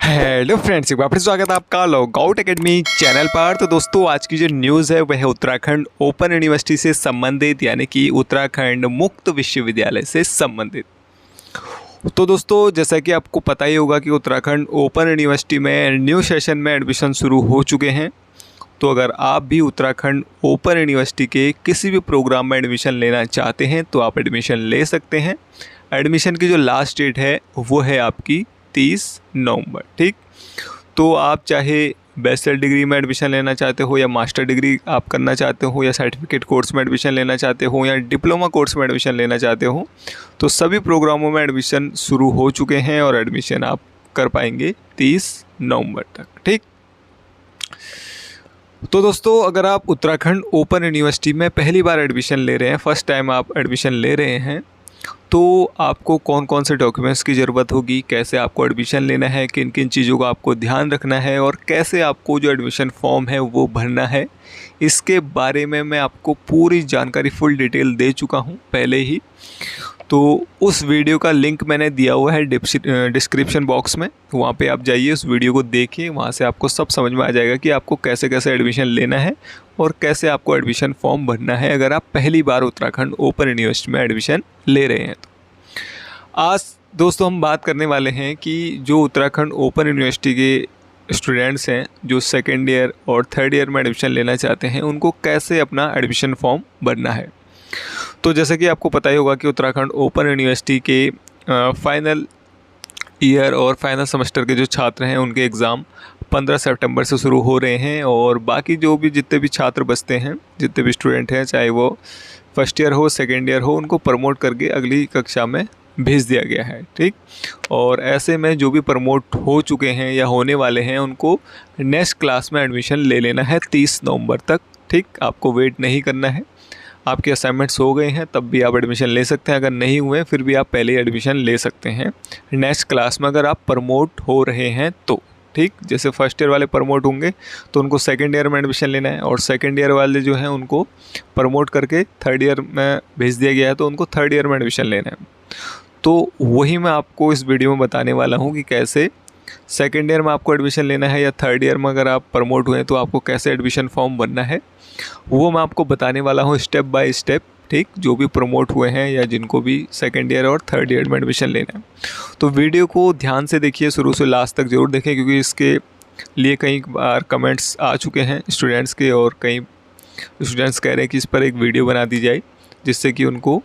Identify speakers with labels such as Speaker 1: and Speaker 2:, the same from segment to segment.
Speaker 1: Hello friends, एक बार फिर स्वागत है आपका लॉग आउट एकेडमी चैनल पर। तो दोस्तों, आज की जो न्यूज़ है वह है उत्तराखंड ओपन यूनिवर्सिटी से संबंधित, यानी कि उत्तराखंड मुक्त विश्वविद्यालय से संबंधित। तो दोस्तों, जैसा कि आपको पता ही होगा कि उत्तराखंड ओपन यूनिवर्सिटी में न्यू सेशन में एडमिशन शुरू हो चुके हैं। तो अगर आप भी उत्तराखंड ओपन यूनिवर्सिटी के किसी भी प्रोग्राम में एडमिशन लेना चाहते हैं तो आप एडमिशन ले सकते हैं। एडमिशन की जो लास्ट डेट है वो है आपकी 30 नवंबर। ठीक, तो आप चाहे बैचलर डिग्री में एडमिशन लेना चाहते हो या मास्टर डिग्री आप करना चाहते हो या सर्टिफिकेट कोर्स में एडमिशन लेना चाहते हो या डिप्लोमा कोर्स में एडमिशन लेना चाहते हो, तो सभी प्रोग्रामों में एडमिशन शुरू हो चुके हैं और एडमिशन आप कर पाएंगे 30 नवंबर तक। ठीक, तो दोस्तों, अगर आप उत्तराखंड ओपन यूनिवर्सिटी में पहली बार एडमिशन ले रहे हैं, फर्स्ट टाइम आप एडमिशन ले रहे हैं, तो आपको कौन कौन से डॉक्यूमेंट्स की ज़रूरत होगी, कैसे आपको एडमिशन लेना है, किन किन चीज़ों का आपको ध्यान रखना है और कैसे आपको जो एडमिशन फॉर्म है वो भरना है, इसके बारे में मैं आपको पूरी जानकारी फुल डिटेल दे चुका हूँ पहले ही। तो उस वीडियो का लिंक मैंने दिया हुआ है डिस्क्रिप्शन बॉक्स में, वहाँ पे आप जाइए, उस वीडियो को देखिए, वहाँ से आपको सब समझ में आ जाएगा कि आपको कैसे कैसे एडमिशन लेना है और कैसे आपको एडमिशन फॉर्म भरना है अगर आप पहली बार उत्तराखंड ओपन यूनिवर्सिटी में एडमिशन ले रहे हैं। तो आज दोस्तों हम बात करने वाले हैं कि जो उत्तराखंड ओपन यूनिवर्सिटी के स्टूडेंट्स हैं जो सेकेंड ईयर और थर्ड ईयर में एडमिशन लेना चाहते हैं, उनको कैसे अपना एडमिशन फॉर्म भरना है। तो जैसे कि आपको पता ही होगा कि उत्तराखंड ओपन यूनिवर्सिटी के फाइनल ईयर और फाइनल सेमेस्टर के जो छात्र हैं उनके एग्ज़ाम 15 सितंबर से शुरू हो रहे हैं और बाकी जो भी जितने भी छात्र बचते हैं, जितने भी स्टूडेंट हैं, चाहे वो फर्स्ट ईयर हो सेकेंड ईयर हो, उनको प्रमोट करके अगली कक्षा में भेज दिया गया है। ठीक, और ऐसे में जो भी प्रमोट हो चुके हैं या होने वाले हैं उनको नेक्स्ट क्लास में एडमिशन ले लेना है 30 नवंबर तक। ठीक, आपको वेट नहीं करना है। आपके असाइनमेंट्स हो गए हैं तब भी आप एडमिशन ले सकते हैं, अगर नहीं हुए फिर भी आप पहले ही एडमिशन ले सकते हैं नेक्स्ट क्लास में अगर आप प्रमोट हो रहे हैं तो। ठीक, जैसे फर्स्ट ईयर वाले प्रमोट होंगे तो उनको सेकंड ईयर में एडमिशन लेना है और सेकंड ईयर वाले जो हैं उनको प्रमोट करके थर्ड ईयर में भेज दिया गया है तो उनको थर्ड ईयर में एडमिशन लेना है। तो वही मैं आपको इस वीडियो में बताने वाला हूँ कि कैसे सेकेंड ईयर में आपको एडमिशन लेना है या थर्ड ईयर में अगर आप प्रमोट हुए तो आपको कैसे एडमिशन फॉर्म भरना है, वो मैं आपको बताने वाला हूँ स्टेप बाय स्टेप। ठीक, जो भी प्रमोट हुए हैं या जिनको भी सेकेंड ईयर और थर्ड ईयर में एडमिशन लेना है, तो वीडियो को ध्यान से देखिए, शुरू से लास्ट तक ज़रूर देखें, क्योंकि इसके लिए कई बार कमेंट्स आ चुके हैं स्टूडेंट्स के और कई स्टूडेंट्स कह रहे हैं कि इस पर एक वीडियो बना दी जाए जिससे कि उनको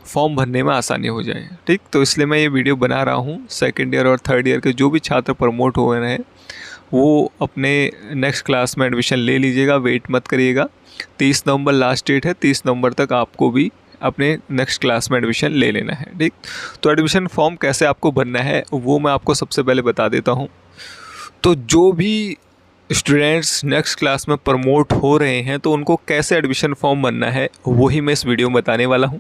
Speaker 1: फॉर्म भरने में आसानी हो जाए। ठीक, तो इसलिए मैं ये वीडियो बना रहा हूँ। सेकेंड ईयर और थर्ड ईयर के जो भी छात्र प्रमोट हो रहे हैं वो अपने नेक्स्ट क्लास में एडमिशन ले लीजिएगा, वेट मत करिएगा। 30 नवंबर लास्ट डेट है, 30 नवंबर तक आपको भी अपने नेक्स्ट क्लास में एडमिशन ले लेना है। ठीक, तो एडमिशन फॉर्म कैसे आपको भरना है वो मैं आपको सबसे पहले बता देता हूँ। तो जो भी स्टूडेंट्स नेक्स्ट क्लास में प्रमोट हो रहे हैं तो उनको कैसे एडमिशन फॉर्म भरना है वही मैं इस वीडियो में बताने वाला हूं।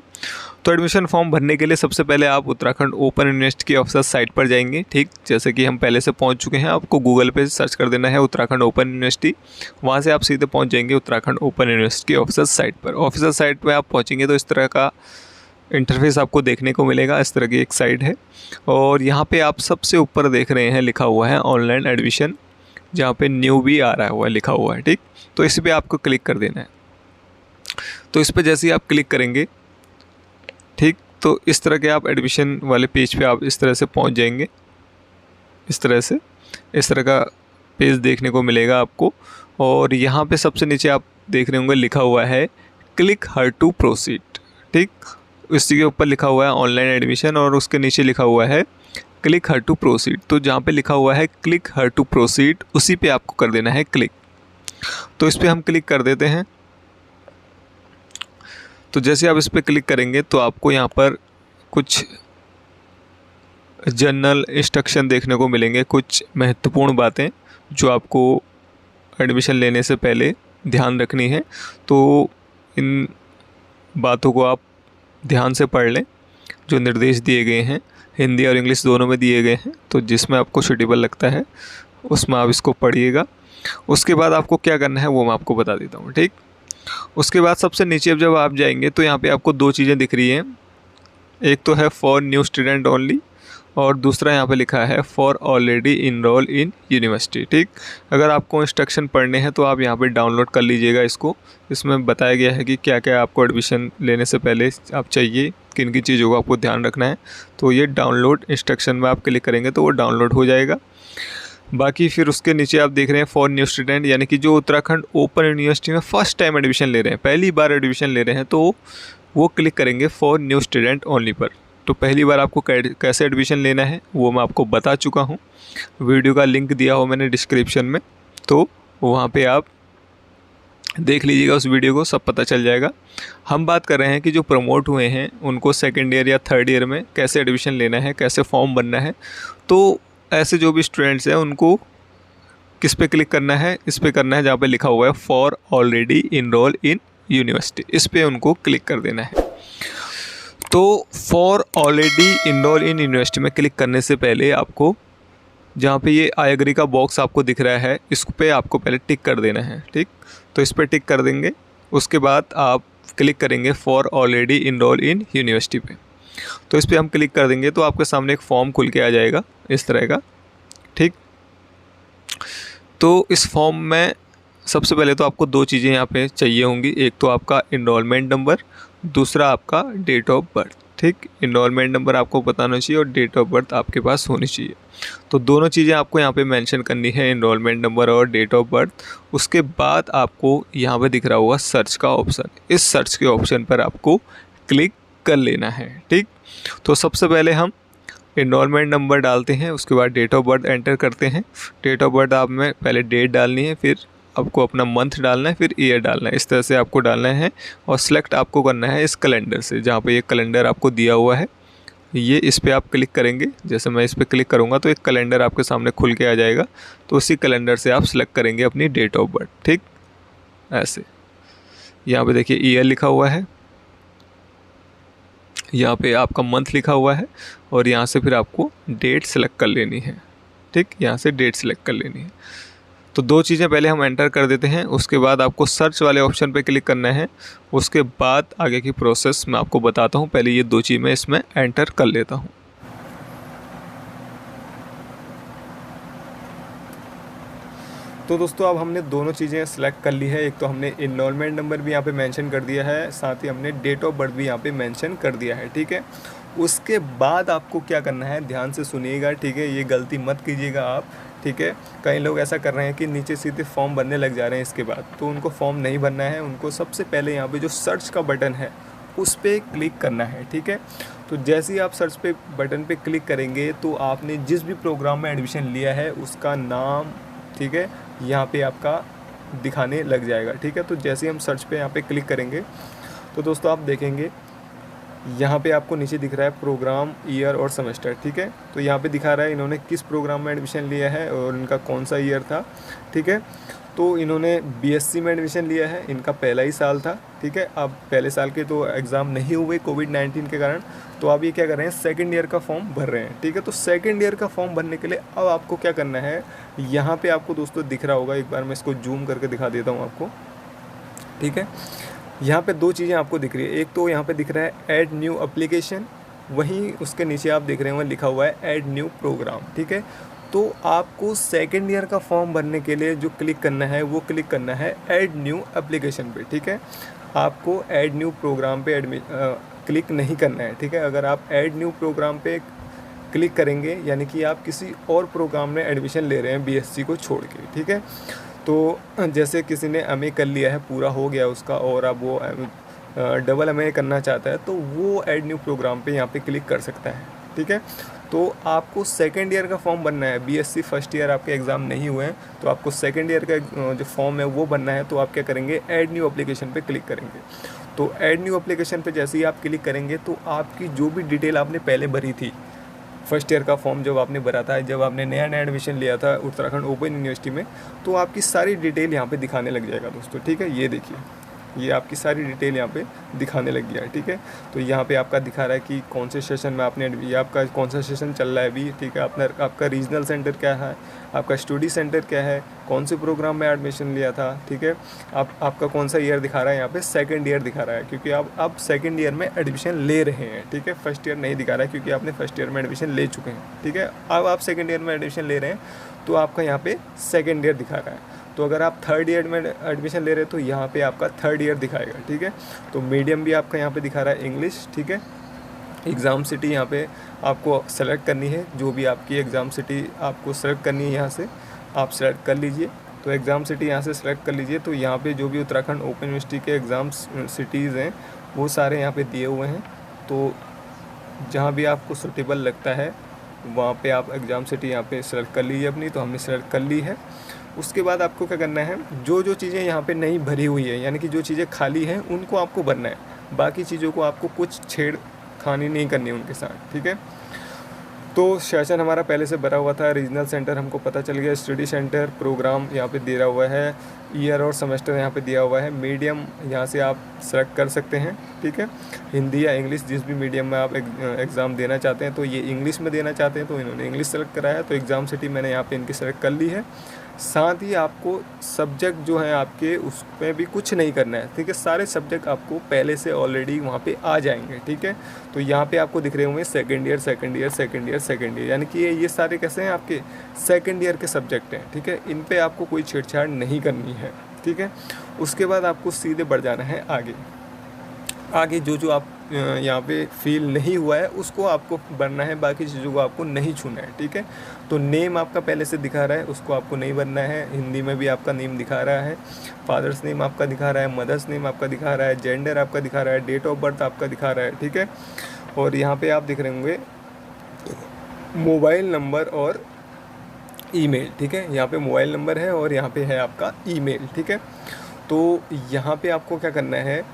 Speaker 1: तो एडमिशन फॉर्म भरने के लिए सबसे पहले आप उत्तराखंड ओपन यूनिवर्सिटी की ऑफिशियल साइट पर जाएंगे। ठीक, जैसे कि हम पहले से पहुंच चुके हैं, आपको गूगल पे सर्च कर देना है उत्तराखंड ओपन यूनिवर्सिटी, वहां से आप सीधे पहुंच जाएंगे उत्तराखंड ओपन यूनिवर्सिटी की ऑफिशियल साइट पर। ऑफिशियल साइट पर आप पहुँचेंगे तो इस तरह का इंटरफेस आपको देखने को मिलेगा। इस तरह की एक साइट है और यहाँ पर आप सबसे ऊपर देख रहे हैं लिखा हुआ है ऑनलाइन एडमिशन, जहाँ पे न्यू भी आ रहा हुआ लिखा हुआ है। ठीक, तो इस पे आपको क्लिक कर देना है। तो इस पे जैसे ही आप क्लिक करेंगे, ठीक, तो इस तरह के आप एडमिशन वाले पेज पे आप इस तरह से पहुंच जाएंगे। इस तरह का पेज देखने को मिलेगा आपको और यहाँ पे सबसे नीचे आप देख रहे होंगे लिखा हुआ है क्लिक हर टू प्रोसीड। ठीक, इसी के ऊपर लिखा हुआ है ऑनलाइन एडमिशन और उसके नीचे लिखा हुआ है क्लिक हर टू प्रोसीड। तो जहाँ पे लिखा हुआ है क्लिक हर टू प्रोसीड उसी पे आपको कर देना है क्लिक। तो इस पे हम क्लिक कर देते हैं। तो जैसे आप इस पे क्लिक करेंगे तो आपको यहाँ पर कुछ जनरल इंस्ट्रक्शन देखने को मिलेंगे, कुछ महत्वपूर्ण बातें जो आपको एडमिशन लेने से पहले ध्यान रखनी है। तो इन बातों को आप ध्यान से पढ़ लें। जो निर्देश दिए गए हैं हिंदी और इंग्लिश दोनों में दिए गए हैं, तो जिसमें आपको सूटेबल लगता है उसमें आप इसको पढ़िएगा। उसके बाद आपको क्या करना है वो मैं आपको बता देता हूँ। ठीक, उसके बाद सबसे नीचे अब जब आप जाएंगे तो यहाँ पे आपको दो चीज़ें दिख रही हैं। एक तो है फॉर न्यू स्टूडेंट ओनली और दूसरा यहाँ पे लिखा है for already enrol in university. ठीक, अगर आपको इंस्ट्रक्शन पढ़ने हैं तो आप यहाँ पे डाउनलोड कर लीजिएगा इसको। इसमें बताया गया है कि क्या क्या आपको एडमिशन लेने से पहले आप चाहिए, किन किन चीज़ों का आपको ध्यान रखना है। तो ये डाउनलोड इंस्ट्रक्शन में आप क्लिक करेंगे तो वो डाउनलोड हो जाएगा। बाकी फिर उसके नीचे आप देख रहे हैं फॉर न्यू स्टूडेंट, यानी कि जो उत्तराखंड ओपन यूनिवर्सिटी में फर्स्ट टाइम एडमिशन ले रहे हैं, पहली बार एडमिशन ले रहे हैं, तो वो क्लिक करेंगे फॉर न्यू स्टूडेंट ओनली पर। तो पहली बार आपको कैसे एडमिशन लेना है वो मैं आपको बता चुका हूँ, वीडियो का लिंक दिया हो मैंने डिस्क्रिप्शन में, तो वहाँ पे आप देख लीजिएगा उस वीडियो को, सब पता चल जाएगा। हम बात कर रहे हैं कि जो प्रमोट हुए हैं उनको सेकेंड ईयर या थर्ड ईयर में कैसे एडमिशन लेना है, कैसे फॉर्म बनना है। तो ऐसे जो भी स्टूडेंट्स हैं उनको किस पे क्लिक करना है, इस पे करना है जहाँ पे लिखा हुआ है for already enrol in university, इस पे उनको क्लिक कर देना है। तो for already enrol in university में क्लिक करने से पहले आपको जहाँ पे ये आई एग्री का बॉक्स आपको दिख रहा है, इस पे आपको पहले टिक कर देना है। ठीक, तो इस पर टिक कर देंगे, उसके बाद आप क्लिक करेंगे for already enrol in university पे। तो इस पर हम क्लिक कर देंगे तो आपके सामने एक फॉर्म खुल के आ जाएगा इस तरह का। ठीक, तो इस फॉर्म में सबसे पहले तो आपको दो चीज़ें यहाँ पे चाहिए होंगी, एक तो आपका इनरोलमेंट नंबर, दूसरा आपका डेट ऑफ बर्थ। ठीक, इनरोलमेंट नंबर आपको बताना चाहिए और डेट ऑफ बर्थ आपके पास होनी चाहिए। तो दोनों चीज़ें आपको यहाँ पे मेंशन करनी है, इनरोलमेंट नंबर और डेट ऑफ बर्थ। उसके बाद आपको यहाँ पे दिख रहा होगा सर्च का ऑप्शन, इस सर्च के ऑप्शन पर आपको क्लिक कर लेना है। ठीक, तो सबसे पहले हम इनरोलमेंट नंबर डालते हैं, उसके बाद डेट ऑफ बर्थ एंटर करते हैं। डेट ऑफ बर्थ आप में पहले डेट डालनी है, फिर आपको अपना मंथ डालना है, फिर ईयर डालना है, इस तरह से आपको डालना है। और सिलेक्ट आपको करना है इस कैलेंडर से, जहाँ पे ये कैलेंडर आपको दिया हुआ है, ये इस पर आप क्लिक करेंगे। जैसे मैं इस पर क्लिक करूँगा तो एक कैलेंडर आपके सामने खुल के आ जाएगा, तो उसी कैलेंडर से आप सिलेक्ट करेंगे अपनी डेट ऑफ बर्थ। ठीक, ऐसे यहाँ पे देखिए ईयर लिखा हुआ है, यहाँ पे आपका मंथ लिखा हुआ है, और यहाँ से फिर आपको डेट सेलेक्ट कर लेनी है। ठीक, यहाँ से डेट सेलेक्ट कर लेनी है। तो दो चीज़ें पहले हम एंटर कर देते हैं, उसके बाद आपको सर्च वाले ऑप्शन पे क्लिक करना है। उसके बाद आगे की प्रोसेस मैं आपको बताता हूँ, पहले ये दो चीज़ मैं इसमें एंटर कर लेता हूँ। तो दोस्तों अब हमने दोनों चीज़ें सेलेक्ट कर ली है, एक तो हमने इनरोलमेंट नंबर भी यहाँ पे मेंशन कर दिया है, साथ ही हमने डेट ऑफ बर्थ भी यहाँ पे मेंशन कर दिया है। ठीक है, उसके बाद आपको क्या करना है, ध्यान से सुनिएगा। ठीक है, ये गलती मत कीजिएगा आप। ठीक है, कई लोग ऐसा कर रहे हैं कि नीचे सीधे फॉर्म भरने लग जा रहे हैं इसके बाद, तो उनको फॉर्म नहीं भरना है। उनको सबसे पहले यहाँ पे जो सर्च का बटन है उस पर क्लिक करना है। ठीक है, तो जैसे ही आप सर्च पे बटन पे क्लिक करेंगे तो आपने जिस भी प्रोग्राम में एडमिशन लिया है उसका नाम, ठीक है, यहाँ पे आपका दिखाने लग जाएगा। ठीक है, तो जैसे ही हम सर्च पे यहाँ पे क्लिक करेंगे तो दोस्तों आप देखेंगे यहाँ पे आपको नीचे दिख रहा है प्रोग्राम, ईयर और सेमेस्टर। ठीक है, तो यहाँ पे दिखा रहा है इन्होंने किस प्रोग्राम में एडमिशन लिया है और इनका कौन सा ईयर था। ठीक है, तो इन्होंने बीएससी में एडमिशन लिया है, इनका पहला ही साल था। ठीक है, अब पहले साल के तो एग्ज़ाम नहीं हुए कोविड-19 के कारण, तो आप ये क्या कर रहे हैं, सेकंड ईयर का फॉर्म भर रहे हैं। ठीक है, तो सेकंड ईयर का फॉर्म भरने के लिए अब आपको क्या करना है, यहाँ पे आपको दोस्तों दिख रहा होगा, एक बार मैं इसको जूम करके दिखा देता हूँ आपको। ठीक है, यहाँ पे दो चीज़ें आपको दिख रही है, एक तो यहाँ पे दिख रहा है ऐड न्यू एप्लीकेशन, वहीं उसके नीचे आप देख रहे हैं वहाँ लिखा हुआ है ऐड न्यू प्रोग्राम। ठीक है, तो आपको सेकेंड ईयर का फॉर्म भरने के लिए जो क्लिक करना है वो क्लिक करना है ऐड न्यू एप्लीकेशन पे। ठीक है, आपको ऐड न्यू प्रोग्राम पे क्लिक नहीं करना है। ठीक है, अगर आप ऐड न्यू प्रोग्राम पे क्लिक करेंगे यानी कि आप किसी और प्रोग्राम में एडमिशन ले रहे हैं बीएससी को छोड़ के। ठीक है, तो जैसे किसी ने एमए कर लिया है, पूरा हो गया उसका, और अब वो डबल एमए करना चाहता है, तो वो ऐड न्यू प्रोग्राम पे यहाँ पे क्लिक कर सकता है। ठीक है, तो आपको सेकेंड ईयर का फॉर्म बनना है, बीएससी फर्स्ट ईयर आपके एग्ज़ाम नहीं हुए हैं, तो आपको सेकेंड ईयर का जो फॉर्म है वो बनना है। तो आप क्या करेंगे, ऐड न्यू एप्लीकेशन पे क्लिक करेंगे। तो ऐड न्यू एप्लीकेशन पे जैसे ही आप क्लिक करेंगे तो आपकी जो भी डिटेल आपने पहले भरी थी, फर्स्ट ईयर का फॉर्म जब आपने भरा था, जब आपने नया एडमिशन लिया था उत्तराखंड ओपन यूनिवर्सिटी में, तो आपकी सारी डिटेल यहाँ पे दिखाने लग जाएगा दोस्तों। ठीक है, ये देखिए, ये आपकी सारी डिटेल यहाँ पे दिखाने लग गया है। ठीक है, तो यहाँ पे आपका दिखा रहा है कि कौन से सेशन में आपने, ये आपका कौन सा सेशन चल रहा है अभी। ठीक है, आपका रीजनल सेंटर क्या है, आपका स्टडी सेंटर क्या है, कौन से प्रोग्राम में एडमिशन लिया था, ठीक है। आपका कौन सा ईयर दिखा रहा है, यहाँ पे सेकंड ईयर दिखा रहा है क्योंकि आप सेकंड ईयर में एडमिशन ले रहे हैं, ठीक है। फर्स्ट ईयर नहीं दिखा रहा है क्योंकि आपने फर्स्ट ईयर में एडमिशन ले चुके हैं, ठीक है। अब आप सेकंड ईयर में एडमिशन ले रहे हैं तो आपका यहाँ पे सेकंड ईयर दिखा रहा है। तो अगर आप थर्ड ईयर में एडमिशन ले रहे हैं तो यहाँ पे आपका थर्ड ईयर दिखाएगा, ठीक है। तो मीडियम भी आपका यहाँ पे दिखा रहा है इंग्लिश, ठीक है। एग्ज़ाम सिटी यहाँ पे आपको सेलेक्ट करनी है, जो भी आपकी एग्ज़ाम सिटी आपको सेलेक्ट करनी है यहाँ से आप सेलेक्ट कर लीजिए। तो एग्ज़ाम सिटी यहाँ से सेलेक्ट कर लीजिए। तो यहाँ पे जो भी उत्तराखंड ओपन यूनिवर्सिटी के एग्ज़ाम सिटीज़ हैं वो सारे यहाँ पे दिए हुए हैं। तो जहाँ भी आपको सूटेबल लगता है वहाँ पे आप एग्ज़ाम सिटी यहाँ पे सेलेक्ट कर लीजिए अपनी। तो हमने सेलेक्ट कर ली है। उसके बाद आपको क्या करना है, जो चीज़ें यहाँ पे नहीं भरी हुई है, यानी कि जो चीज़ें खाली हैं उनको आपको भरना है। बाकी चीज़ों को आपको कुछ छेड़खानी नहीं करनी है उनके साथ, ठीक है। तो सेशन हमारा पहले से भरा हुआ था। रीजनल सेंटर हमको पता चल गया, स्टडी सेंटर प्रोग्राम यहाँ पे दिया हुआ है, ईयर और सेमेस्टर यहाँ पे दिया हुआ है। मीडियम यहाँ से आप सेलेक्ट कर सकते हैं, ठीक है। हिंदी या इंग्लिश जिस भी मीडियम में आप एग्ज़ाम देना चाहते हैं, तो ये इंग्लिश में देना चाहते हैं तो इन्होंने इंग्लिश सेलेक्ट कराया। तो एग्ज़ाम सिटी मैंने यहाँ पे इनकी सेलेक्ट कर ली है। साथ ही आपको सब्जेक्ट जो है आपके उसमें भी कुछ नहीं करना है, ठीक है। सारे सब्जेक्ट आपको पहले से ऑलरेडी वहाँ पे आ जाएंगे, ठीक है। तो यहाँ पे आपको दिख रहे होंगे second year second year second year second year, यानी कि ये सारे कैसे हैं आपके सेकंड ईयर के सब्जेक्ट हैं, ठीक है। इन पे आपको कोई छेड़छाड़ नहीं करनी है, ठीक है। उसके बाद आपको सीधे बढ़ जाना है आगे जो आप यहाँ पे फील नहीं हुआ है उसको आपको भरना है, बाकी चीज़ों को आपको नहीं छूना है, ठीक है। तो नेम आपका पहले से दिखा रहा है, उसको आपको नहीं भरना है। हिंदी में भी आपका नेम दिखा रहा है, फादर्स नेम आपका दिखा रहा है, मदर्स नेम आपका दिखा रहा है, जेंडर आपका दिखा रहा है, डेट ऑफ बर्थ आपका दिखा रहा है, ठीक है। और यहाँ पर आप दिख रहे होंगे मोबाइल नंबर और ईमेल, ठीक है। यहाँ पे मोबाइल नंबर है और यहाँ पे है आपका ईमेल, ठीक है। तो यहाँ पे आपको क्या करना है,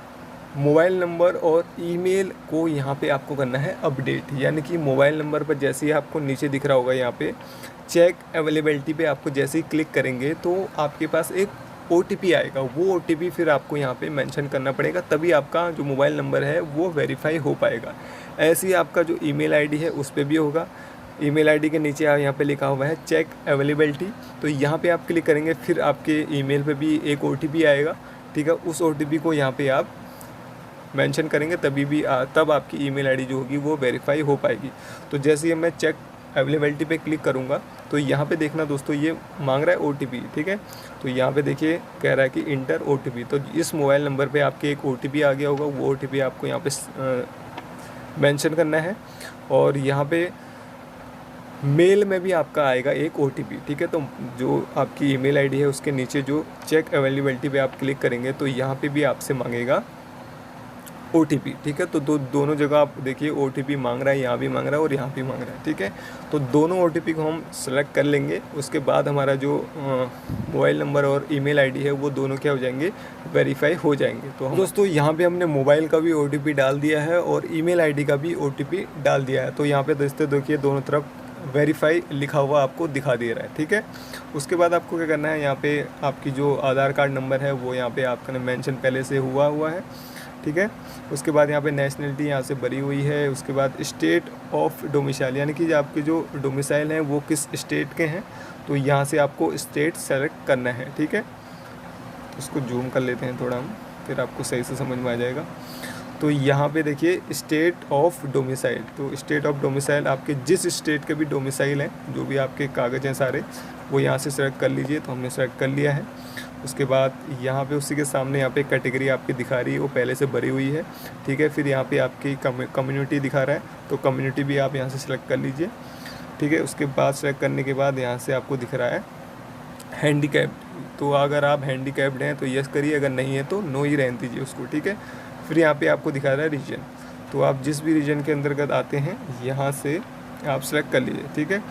Speaker 1: मोबाइल नंबर और ईमेल को यहाँ पे आपको करना है अपडेट। यानी कि मोबाइल नंबर पर जैसे ही आपको नीचे दिख रहा होगा यहाँ पे चेक अवेलेबिलिटी पे आपको जैसे ही क्लिक करेंगे तो आपके पास एक OTP आएगा। वो OTP फिर आपको यहाँ पे मेंशन करना पड़ेगा, तभी आपका जो मोबाइल नंबर है वो वेरीफाई हो पाएगा। ऐसे ही आपका जो ईमेल आईडी है उस पर भी होगा। ईमेल आईडी के नीचे यहाँ पे लिखा हुआ है चेक अवेलेबिलिटी, तो यहाँ पे आप क्लिक करेंगे फिर आपके ईमेल पे भी एक OTP आएगा, ठीक है। उस OTP को यहाँ पे आप मेंशन करेंगे तब आपकी ईमेल आईडी जो होगी वो वेरीफाई हो पाएगी। तो जैसे ही मैं चेक अवेलेबिलिटी पे क्लिक करूँगा तो यहाँ पे देखना दोस्तों ये मांग रहा है OTP, ठीक है। तो यहाँ पे देखिए कह रहा है कि इंटर OTP। तो इस मोबाइल नंबर पे आपके एक OTP आ गया होगा, वो OTP आपको यहाँ पे मेंशन करना है। और यहाँ पे मेल में भी आपका आएगा एक OTP, ठीक है। तो जो आपकी ईमेल आईडी है उसके नीचे जो चेक अवेलेबिलिटी पे आप क्लिक करेंगे तो यहाँ पे भी आपसे मांगेगा OTP, ठीक है। तो दोनों जगह आप देखिए OTP मांग रहा है, यहाँ भी मांग रहा है और यहाँ भी मांग रहा है, ठीक है। तो दोनों OTP को हम सेलेक्ट कर लेंगे। उसके बाद हमारा जो मोबाइल नंबर और ईमेल आईडी है वो दोनों क्या हो जाएंगे, वेरीफाई हो जाएंगे। तो दोस्तों यहाँ पे हमने मोबाइल का भी OTP डाल दिया है और ईमेल आईडी का भी OTP डाल दिया है। तो यहाँ पे दोस्तों देखिए दोनों तरफ वेरीफाई लिखा हुआ आपको दिखा दे रहा है, ठीक है। उसके बाद आपको क्या करना है, यहाँ पे आपकी जो आधार कार्ड नंबर है वो यहाँ पे आपका मेंशन पहले से हुआ है, ठीक है। उसके बाद यहाँ पे नेशनलिटी यहाँ से भरी हुई है। उसके बाद स्टेट ऑफ डोमिसाइल, यानी कि आपके जो डोमिसाइल हैं वो किस स्टेट के हैं, तो यहाँ से आपको स्टेट सेलेक्ट करना है, ठीक है। उसको जूम कर लेते हैं थोड़ा हम, फिर आपको सही से समझ में आ जाएगा। तो यहाँ पे देखिए स्टेट ऑफ डोमिसाइल, तो स्टेट ऑफ डोमिसाइल आपके जिस स्टेट के भी डोमिसाइल हैं, जो भी आपके कागज़ हैं सारे वो यहाँ से सेलेक्ट कर लीजिए। तो हमने सेलेक्ट कर लिया है। उसके बाद यहाँ पे उसी के सामने यहाँ पे कैटेगरी आपकी दिखा रही है, वो पहले से भरी हुई है, ठीक है। फिर यहाँ पे आपकी कम्युनिटी दिखा रहा है, तो कम्युनिटी भी आप यहाँ से सेलेक्ट कर लीजिए, ठीक है। उसके बाद सेलेक्ट करने के बाद यहाँ से आपको दिख रहा है हैंडीकैप्ड। तो अगर आप हैंडीकैप्ड हैं तो यस करिए, अगर नहीं है तो नो ही रहने दीजिए उसको, ठीक है। फिर यहाँ पे आपको दिखा रहा है रीजन, तो आप जिस भी रीजन के अंतर्गत आते हैं यहाँ से आप सेलेक्ट कर लीजिए, ठीक है।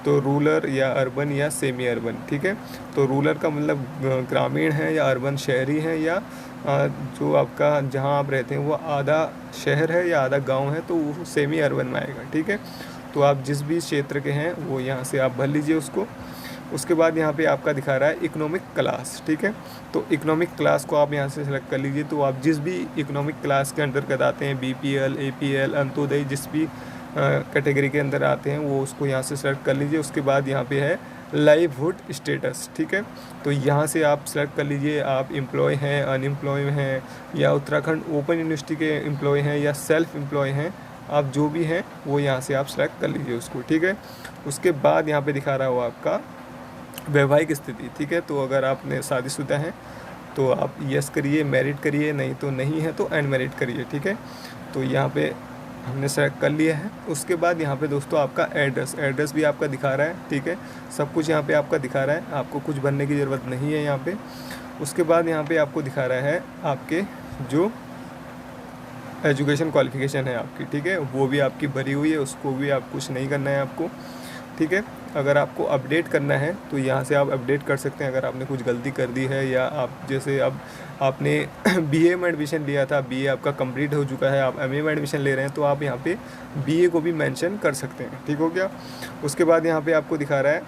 Speaker 1: तो रूरल या अर्बन या सेमी अर्बन, ठीक है। तो रूरल का मतलब ग्रामीण है या अर्बन शहरी है, या जो आपका जहाँ आप रहते हैं वो आधा शहर है या आधा गांव है, तो वो सेमी अर्बन में आएगा, ठीक है। तो आप जिस भी क्षेत्र के हैं वो यहाँ से आप भर लीजिए उसको। उसके बाद यहाँ पे आपका दिखा रहा है इकोनॉमिक क्लास, ठीक है। तो इकोनॉमिक क्लास को आप यहाँ से सेलेक्ट कर लीजिए। तो आप जिस भी इकोनॉमिक क्लास के अंतर्गत आते हैं, BPL, APL, अंत्योदय, जिस भी कैटेगरी के अंदर आते हैं वो उसको यहाँ से सेलेक्ट कर लीजिए। उसके बाद यहाँ पे है लाइवहुड स्टेटस, ठीक है। तो यहाँ से आप सेलेक्ट कर लीजिए आप एम्प्लॉय हैं, अनएम्प्लॉय हैं, या उत्तराखंड ओपन यूनिवर्सिटी के एम्प्लॉय हैं, या सेल्फ एम्प्लॉय हैं, आप जो भी हैं वो यहाँ से आप सेलेक्ट कर लीजिए उसको, ठीक है। उसके बाद यहाँ पे दिखा रहा हो आपका वैवाहिक स्थिति, ठीक है। तो अगर आपने शादीशुदा हैं तो आप यस करिए, मैरिड करिए, नहीं तो नहीं है तो अनमैरिड करिए, ठीक है। तो यहाँ पे हमने सेलेक्ट कर लिया है। उसके बाद यहाँ पे दोस्तों आपका एड्रेस भी आपका दिखा रहा है, ठीक है। सब कुछ यहाँ पे आपका दिखा रहा है, आपको कुछ भरने की ज़रूरत नहीं है यहाँ पे। उसके बाद यहाँ पे आपको दिखा रहा है आपके जो एजुकेशन क्वालिफ़िकेशन है आपकी, ठीक है, वो भी आपकी भरी हुई है, उसको भी आप कुछ नहीं करना है आपको, ठीक है। अगर आपको अपडेट करना है तो यहाँ से आप अपडेट कर सकते हैं अगर आपने कुछ गलती कर दी है, या आप जैसे अब आपने बीए में एडमिशन लिया था, बीए आपका कंप्लीट हो चुका है, आप एमए में एडमिशन ले रहे हैं, तो आप यहाँ पे बीए को भी मेंशन कर सकते हैं, ठीक हो गया। उसके बाद यहाँ पे आपको दिखा रहा है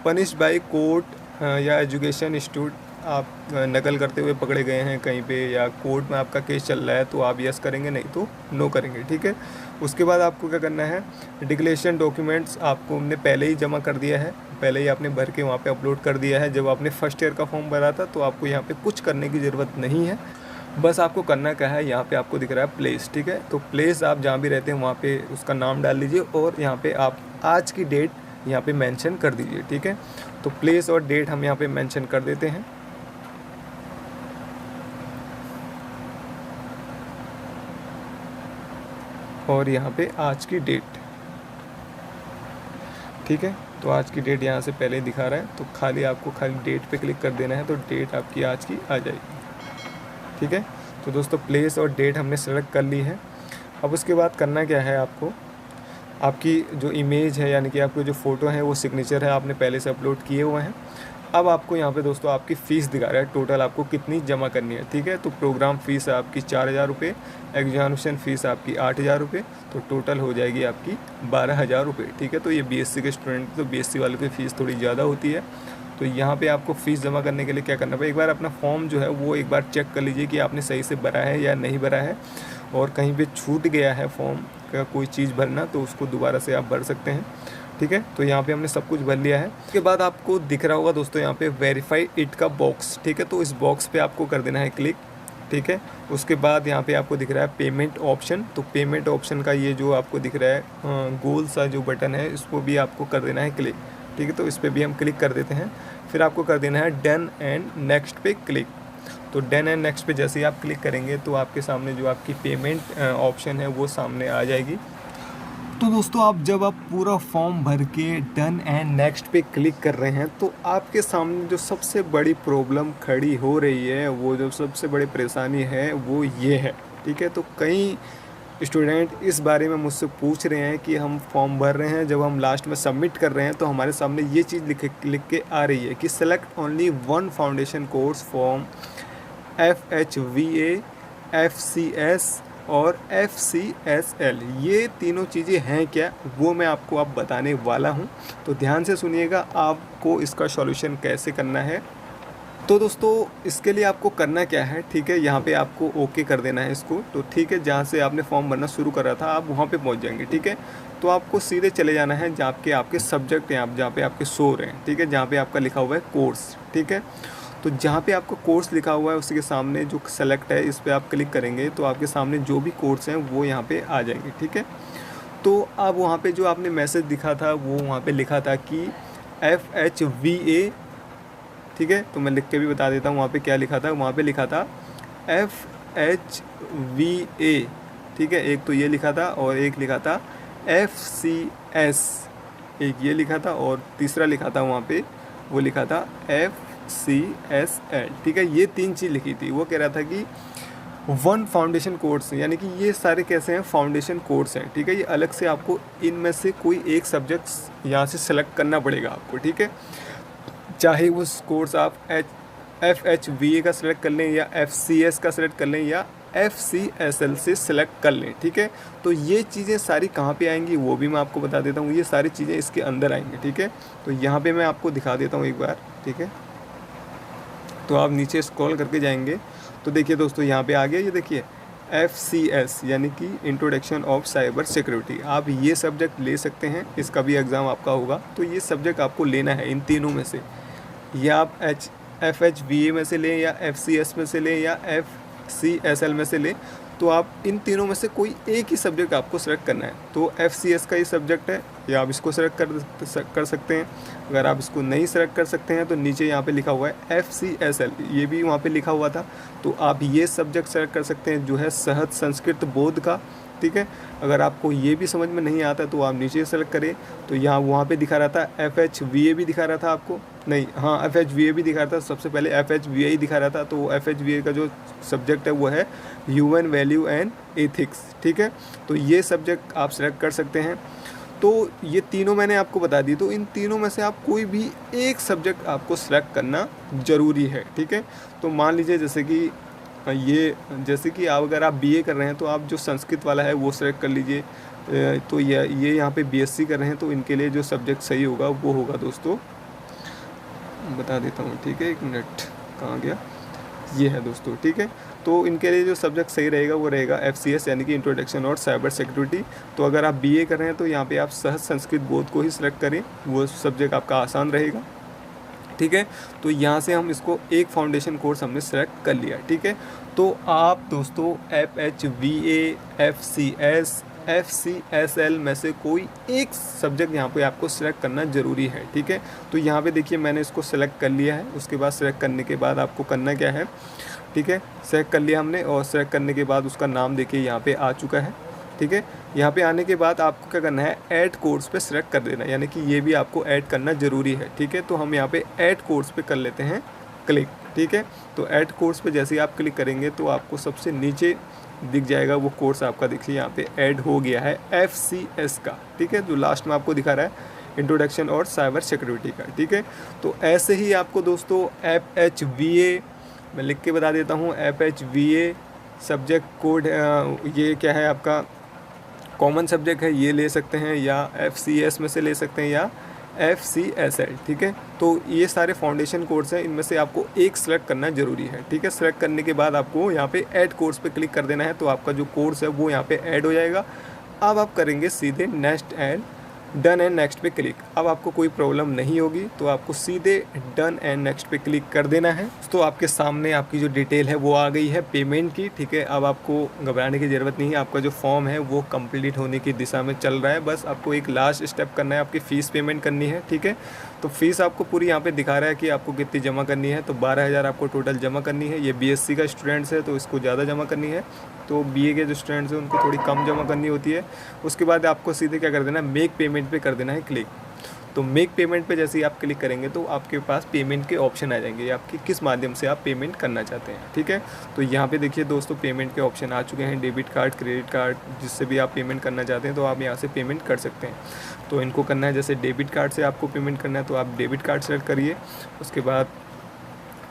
Speaker 1: पनिश बाय कोर्ट या एजुकेशन इंस्टीट्यूट, आप नकल करते हुए पकड़े गए हैं कहीं पे, या कोर्ट में आपका केस चल रहा है, तो आप यस करेंगे, नहीं तो नो करेंगे, ठीक है। उसके बाद आपको क्या करना है, डिक्लेरेशन डॉक्यूमेंट्स आपको हमने पहले ही जमा कर दिया है, पहले ही आपने भर के वहाँ पे अपलोड कर दिया है। जब आपने फर्स्ट ईयर का फॉर्म भरा था तो आपको यहाँ पे कुछ करने की ज़रूरत नहीं है, बस आपको करना क्या है, यहाँ पे आपको दिख रहा है प्लेस, ठीक है। तो प्लेस आप जहाँ भी रहते हैं वहाँ पे उसका नाम डाल लीजिए, और यहाँ पे आप आज की डेट यहाँ पे मेंशन कर दीजिए, ठीक है। तो प्लेस और डेट हम यहाँ पे मेंशन कर देते हैं। और यहाँ पे आज की डेट, ठीक है। तो आज की डेट यहाँ से पहले ही दिखा रहा है, तो आपको खाली डेट पे क्लिक कर देना है, तो डेट आपकी आज की आ जाएगी, ठीक है। तो दोस्तों प्लेस और डेट हमने सेलेक्ट कर ली है। अब उसके बाद करना क्या है, आपको आपकी जो इमेज है, यानी कि आपकी जो फ़ोटो है, वो सिग्नेचर है, आपने पहले से अपलोड किए हुए हैं। अब आपको यहाँ पे दोस्तों आपकी फ़ीस दिखा रहा है, टोटल आपको कितनी जमा करनी है, ठीक है। तो प्रोग्राम फ़ीस है आपकी 4000 रुपये, एग्जामिनेशन फ़ीस आपकी 8000 रुपये, तो टोटल हो जाएगी आपकी 12000 रुपये, ठीक है। तो ये बीएससी के स्टूडेंट, तो बीएससी वालों की फ़ीस थोड़ी ज़्यादा होती है। तो यहाँ पे आपको फ़ीस जमा करने के लिए क्या करना पड़ेगा, एक बार अपना फॉर्म जो है वो एक बार चेक कर लीजिए कि आपने सही से भरा है या नहीं भरा है, और कहीं पे छूट गया है फॉर्म का कोई चीज़ भरना, तो उसको दोबारा से आप भर सकते हैं, ठीक है। तो यहाँ पे हमने सब कुछ भर लिया है। उसके बाद आपको दिख रहा होगा दोस्तों यहाँ पे वेरीफाई इट का बॉक्स, ठीक है। तो इस बॉक्स पे आपको कर देना है क्लिक, ठीक है। उसके बाद यहाँ पे आपको दिख रहा है पेमेंट ऑप्शन, तो पेमेंट ऑप्शन का ये जो आपको दिख रहा है गोल सा जो बटन है, इसको भी आपको कर देना है क्लिक, ठीक है। तो इस पर भी हम क्लिक कर देते हैं। फिर आपको कर देना है डन एंड नेक्स्ट पे क्लिक। तो डन एंड नेक्स्ट पे जैसे ही आप क्लिक करेंगे तो आपके सामने जो आपकी पेमेंट ऑप्शन है वो सामने आ जाएगी। तो दोस्तों जब आप पूरा फॉर्म भर के डन एंड नेक्स्ट पे क्लिक कर रहे हैं, तो आपके सामने जो सबसे बड़ी प्रॉब्लम खड़ी हो रही है, वो जो सबसे बड़ी परेशानी है वो ये है, ठीक है। तो कई स्टूडेंट इस बारे में मुझसे पूछ रहे हैं कि हम फॉर्म भर रहे हैं, जब हम लास्ट में सबमिट कर रहे हैं तो हमारे सामने ये चीज़ लिख के आ रही है कि select only one foundation course form FHVA, FCS और FCSL। ये तीनों चीज़ें हैं क्या, वो मैं आपको अब बताने वाला हूँ, तो ध्यान से सुनिएगा आपको इसका सॉल्यूशन कैसे करना है। तो दोस्तों इसके लिए आपको करना क्या है, ठीक है, यहाँ पे आपको ओके कर देना है इसको, तो ठीक है। जहाँ से आपने फॉर्म भरना शुरू कर रहा था आप वहाँ पे पहुँच जाएंगे, ठीक है। तो आपको सीधे चले जाना है जहाँ पे आपके सब्जेक्ट हैं, आप जहाँ पे आपके शो रहे हैं, ठीक है, जहाँ पे आपका लिखा हुआ है कोर्स, ठीक है। तो जहाँ पे आपका कोर्स लिखा हुआ है उसके सामने जो सेलेक्ट है इस पर आप क्लिक करेंगे, तो आपके सामने जो भी कोर्स हैं वो यहाँ पे आ जाएंगे, ठीक है। तो अब वहाँ पे जो आपने मैसेज दिखा था वो वहाँ पे लिखा था कि FHVA, ठीक है। तो मैं लिख के भी बता देता हूँ वहाँ पे क्या लिखा था। वहाँ पे लिखा था FHVA, ठीक है, एक तो ये लिखा था और एक लिखा था FCS, एक ये लिखा था और तीसरा लिखा था वहाँ पे वो लिखा था FCSL, ठीक है। ये तीन चीज़ लिखी थी। वो कह रहा था कि वन फाउंडेशन कोर्स, यानी कि ये सारे कैसे हैं, फाउंडेशन कोर्स हैं, ठीक है। ये अलग से आपको इनमें से कोई एक सब्जेक्ट यहाँ से सेलेक्ट करना पड़ेगा आपको, ठीक है। चाहे वो कोर्स आप FHVA का सिलेक्ट कर लें या FCS का सिलेक्ट कर लें या FCSL से सिलेक्ट कर लें, ठीक है। तो ये चीज़ें सारी कहाँ पे आएंगी वो भी मैं आपको बता देता हूँ। ये सारी चीज़ें इसके अंदर आएंगी, ठीक है। तो यहाँ पे मैं आपको दिखा देता हूँ एक बार, ठीक है। तो आप नीचे स्क्रॉल करके जाएंगे तो देखिए दोस्तों यहाँ पे आ गया, ये देखिए FCS यानी कि इंट्रोडक्शन ऑफ साइबर सिक्योरिटी। आप ये सब्जेक्ट ले सकते हैं, इसका भी एग्ज़ाम आपका होगा। तो ये सब्जेक्ट आपको लेना है इन तीनों में से, या आप FHVA में से लें, या FCS में से लें, या FCSL में से लें। तो आप इन तीनों में से कोई एक ही सब्जेक्ट आपको सेलेक्ट करना है। तो FCS का ही सब्जेक्ट है, या आप इसको सेलेक्ट कर सकते हैं। अगर आप इसको नहीं सेलेक्ट कर सकते हैं तो नीचे यहाँ पे लिखा हुआ है FCSL, ये भी वहाँ पे लिखा हुआ था। तो आप ये सब्जेक्ट सेलेक्ट कर सकते हैं जो है सहज संस्कृत बोध का, ठीक है। अगर आपको ये भी समझ में नहीं आता तो आप नीचे सेलेक्ट करें। तो यहाँ वहाँ पे दिखा रहा था FHVA भी दिखा रहा था आपको, नहीं हाँ FHVA भी दिखा रहा था, सबसे पहले FHVA ही दिखा रहा था। तो FHVA का जो सब्जेक्ट है वो है ह्यूमन वैल्यू एंड एथिक्स, ठीक है। तो ये सब्जेक्ट आप सेलेक्ट कर सकते हैं। तो ये तीनों मैंने आपको बता दी। तो इन तीनों में से आप कोई भी एक सब्जेक्ट आपको सेलेक्ट करना ज़रूरी है, ठीक है। तो मान लीजिए जैसे कि आप अगर आप BA कर रहे हैं तो आप जो संस्कृत वाला है वो सेलेक्ट कर लीजिए। तो ये यहाँ पे BSc कर रहे हैं तो इनके लिए जो सब्जेक्ट सही होगा वो होगा दोस्तों, बता देता हूँ, ठीक है, एक मिनट, कहाँ गया, ये है दोस्तों, ठीक है। तो इनके लिए जो सब्जेक्ट सही रहेगा वो रहेगा FCS यानी कि इंट्रोडक्शन और साइबर सिक्योरिटी। तो अगर आप BA कर रहे हैं तो यहाँ पे आप सहज संस्कृत बोध को ही सिलेक्ट करें, वो सब्जेक्ट आपका आसान रहेगा, ठीक है। तो यहाँ से हम इसको एक फाउंडेशन कोर्स हमने सेलेक्ट कर लिया, ठीक है। तो आप दोस्तों FHVA, FCS, FCSL में से कोई एक सब्जेक्ट यहाँ पे आपको सेलेक्ट करना ज़रूरी है, ठीक है। तो यहाँ पे देखिए मैंने इसको सेलेक्ट कर लिया है। उसके बाद सेलेक्ट करने के बाद आपको करना क्या है, ठीक है, सेलेक्ट कर लिया हमने, और सेलेक्ट करने के बाद उसका नाम देखिए यहाँ पे आ चुका है, ठीक है। यहाँ पे आने के बाद आपको क्या करना है, ऐड कोर्स पे सेलेक्ट कर देना, यानी कि ये भी आपको ऐड करना ज़रूरी है, ठीक है। तो हम यहाँ पे ऐड कोर्स पे कर लेते हैं क्लिक, ठीक है। तो ऐड कोर्स पे जैसे ही आप क्लिक करेंगे तो आपको सबसे नीचे दिख जाएगा वो कोर्स आपका, देखिए यहाँ पे ऐड हो गया है FCS का, ठीक है, जो लास्ट में आपको दिखा रहा है इंट्रोडक्शन और साइबर सिक्योरिटी का, ठीक है। तो ऐसे ही आपको दोस्तों FHVA मैं लिख के बता देता हूँ, FHVA सब्जेक्ट कोड ये क्या है आपका कॉमन सब्जेक्ट है, ये ले सकते हैं, या FCS में से ले सकते हैं, या FCSL, ठीक है। तो ये सारे फाउंडेशन कोर्स हैं, इनमें से आपको एक सेलेक्ट करना ज़रूरी है, ठीक है। सेलेक्ट करने के बाद आपको यहाँ पे ऐड कोर्स पे क्लिक कर देना है। तो आपका जो कोर्स है वो यहाँ पे ऐड हो जाएगा। अब आप करेंगे सीधे next and done and next पे क्लिक। अब आपको कोई प्रॉब्लम नहीं होगी, तो आपको सीधे डन एंड नेक्स्ट पे क्लिक कर देना है। तो आपके सामने आपकी जो डिटेल है वो आ गई है पेमेंट की, ठीक है। अब आपको घबराने की ज़रूरत नहीं है, आपका जो फॉर्म है वो कंप्लीट होने की दिशा में चल रहा है। बस आपको एक लास्ट स्टेप करना है, आपकी फ़ीस पेमेंट करनी है, ठीक है। तो फीस आपको पूरी यहाँ पे दिखा रहा है कि आपको कितनी जमा करनी है। तो 12,000 आपको टोटल जमा करनी है। ये BSc का स्टूडेंट्स है तो इसको ज़्यादा जमा करनी है, तो BA के जो स्टूडेंट्स हैं उनको थोड़ी कम जमा करनी होती है। उसके बाद आपको सीधे क्या कर देना है, मेक पेमेंट पे कर देना है क्लिक। तो मेक पेमेंट पे जैसे ही आप क्लिक करेंगे तो आपके पास पेमेंट के ऑप्शन आ जाएंगे, आपकी किस माध्यम से आप पेमेंट करना चाहते हैं, ठीक है। तो यहाँ पे देखिए दोस्तों पेमेंट के ऑप्शन आ चुके हैं, डेबिट कार्ड, क्रेडिट कार्ड, जिससे भी आप पेमेंट करना चाहते हैं तो आप यहाँ से पेमेंट कर सकते हैं। तो इनको करना है, जैसे डेबिट कार्ड से आपको पेमेंट करना है तो आप डेबिट कार्ड सेलेक्ट करिए। उसके बाद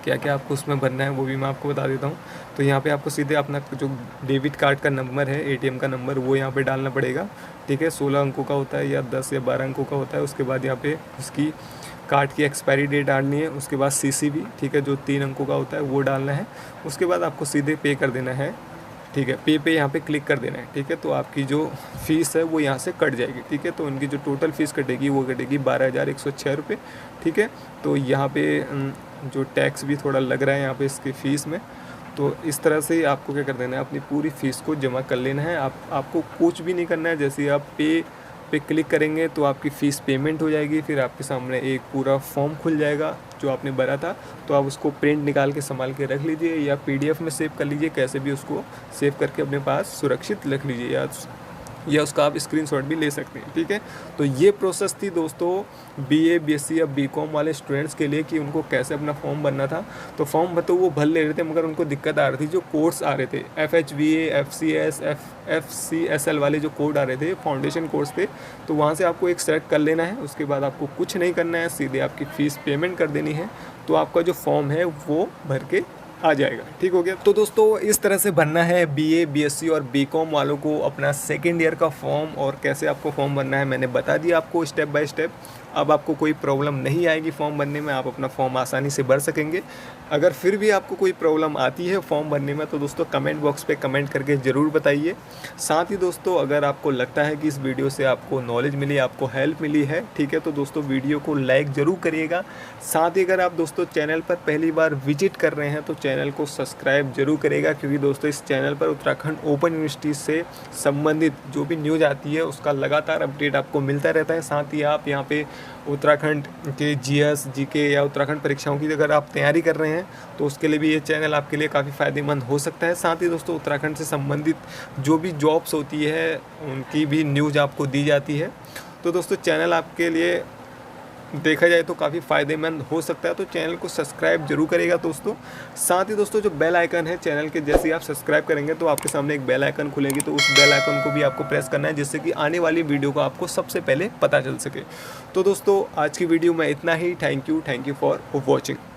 Speaker 1: क्या क्या आपको उसमें भरना है वो भी मैं आपको बता देता हूँ। तो यहाँ पे आपको सीधे अपना जो डेबिट कार्ड का नंबर है, ATM का नंबर, वो यहाँ पे डालना पड़ेगा, ठीक है। 16 अंकों का होता है या 10 या 12 अंकों का होता है। उसके बाद यहाँ पे उसकी कार्ड की एक्सपायरी डेट डालनी है। उसके बाद CCV, ठीक है, जो 3 अंकों का होता है वो डालना है। उसके बाद आपको सीधे पे कर देना है, ठीक है। पे यहाँ पे क्लिक कर देना है, ठीक है। तो आपकी जो फ़ीस है वो यहाँ से कट जाएगी, ठीक है। तो उनकी जो टोटल फ़ीस कटेगी वो कटेगी 12,106 रुपये, ठीक है। तो यहाँ पे जो टैक्स भी थोड़ा लग रहा है यहाँ पे इसकी फ़ीस में। तो इस तरह से आपको क्या कर देना है, अपनी पूरी फ़ीस को जमा कर लेना है। आपको कुछ भी नहीं करना है। जैसे आप पे क्लिक करेंगे तो आपकी फ़ीस पेमेंट हो जाएगी। फिर आपके सामने एक पूरा फॉर्म खुल जाएगा जो आपने भरा था। तो आप उसको प्रिंट निकाल के संभाल के रख लीजिए या PDF में सेव कर लीजिए, कैसे भी उसको सेव करके अपने पास सुरक्षित रख लीजिए, या उसका आप स्क्रीनशॉट भी ले सकते हैं, ठीक है। तो ये प्रोसेस थी दोस्तों BA, BSc या BCom वाले स्टूडेंट्स के लिए कि उनको कैसे अपना फॉर्म भरना था। तो फॉर्म तो वो भर ले रहे थे, मगर उनको दिक्कत आ रही थी, जो कोर्स आ रहे थे FHVA, FCS, FCSL वाले जो कोड आ रहे थे, फाउंडेशन कोर्स थे। तो वहाँ से आपको एक सेलेक्ट कर लेना है। उसके बाद आपको कुछ नहीं करना है, सीधे आपकी फ़ीस पेमेंट कर देनी है। तो आपका जो फॉर्म है वो भर के आ जाएगा, ठीक हो गया। तो दोस्तों इस तरह से भरना है BA, BSc और BCom वालों को अपना सेकेंड ईयर का फॉर्म। और कैसे आपको फॉर्म भरना है मैंने बता दिया आपको स्टेप बाय स्टेप। अब आपको कोई प्रॉब्लम नहीं आएगी फॉर्म भरने में, आप अपना फॉर्म आसानी से भर सकेंगे। अगर फिर भी आपको कोई प्रॉब्लम आती है फॉर्म भरने में तो दोस्तों कमेंट बॉक्स पे कमेंट करके ज़रूर बताइए। साथ ही दोस्तों अगर आपको लगता है कि इस वीडियो से आपको नॉलेज मिली, आपको हेल्प मिली है, ठीक है, तो दोस्तों वीडियो को लाइक ज़रूर करिएगा। साथ ही अगर आप दोस्तों चैनल पर पहली बार विजिट कर रहे हैं तो चैनल को सब्सक्राइब जरूर करिएगा, क्योंकि दोस्तों इस चैनल पर उत्तराखंड ओपन यूनिवर्सिटी से संबंधित जो भी न्यूज़ आती है उसका लगातार अपडेट आपको मिलता रहता है। साथ ही आप यहाँ पे उत्तराखंड के जीएस, जीके या उत्तराखंड परीक्षाओं की अगर आप तैयारी कर रहे हैं तो उसके लिए भी ये चैनल आपके लिए काफ़ी फ़ायदेमंद हो सकता है। साथ ही दोस्तों उत्तराखंड से संबंधित जो भी जॉब्स होती है उनकी भी न्यूज़ आपको दी जाती है। तो दोस्तों चैनल आपके लिए देखा जाए तो काफ़ी फ़ायदेमंद हो सकता है, तो चैनल को सब्सक्राइब जरूर करेगा दोस्तों। साथ ही दोस्तों जो बेल आइकन है चैनल के, जैसे ही आप सब्सक्राइब करेंगे तो आपके सामने एक बेल आइकन खुलेगी, तो उस बेल आइकन को भी आपको प्रेस करना है जिससे कि आने वाली वीडियो को आपको सबसे पहले पता चल सके। तो दोस्तों आज की वीडियो में इतना ही। Thank you for watching.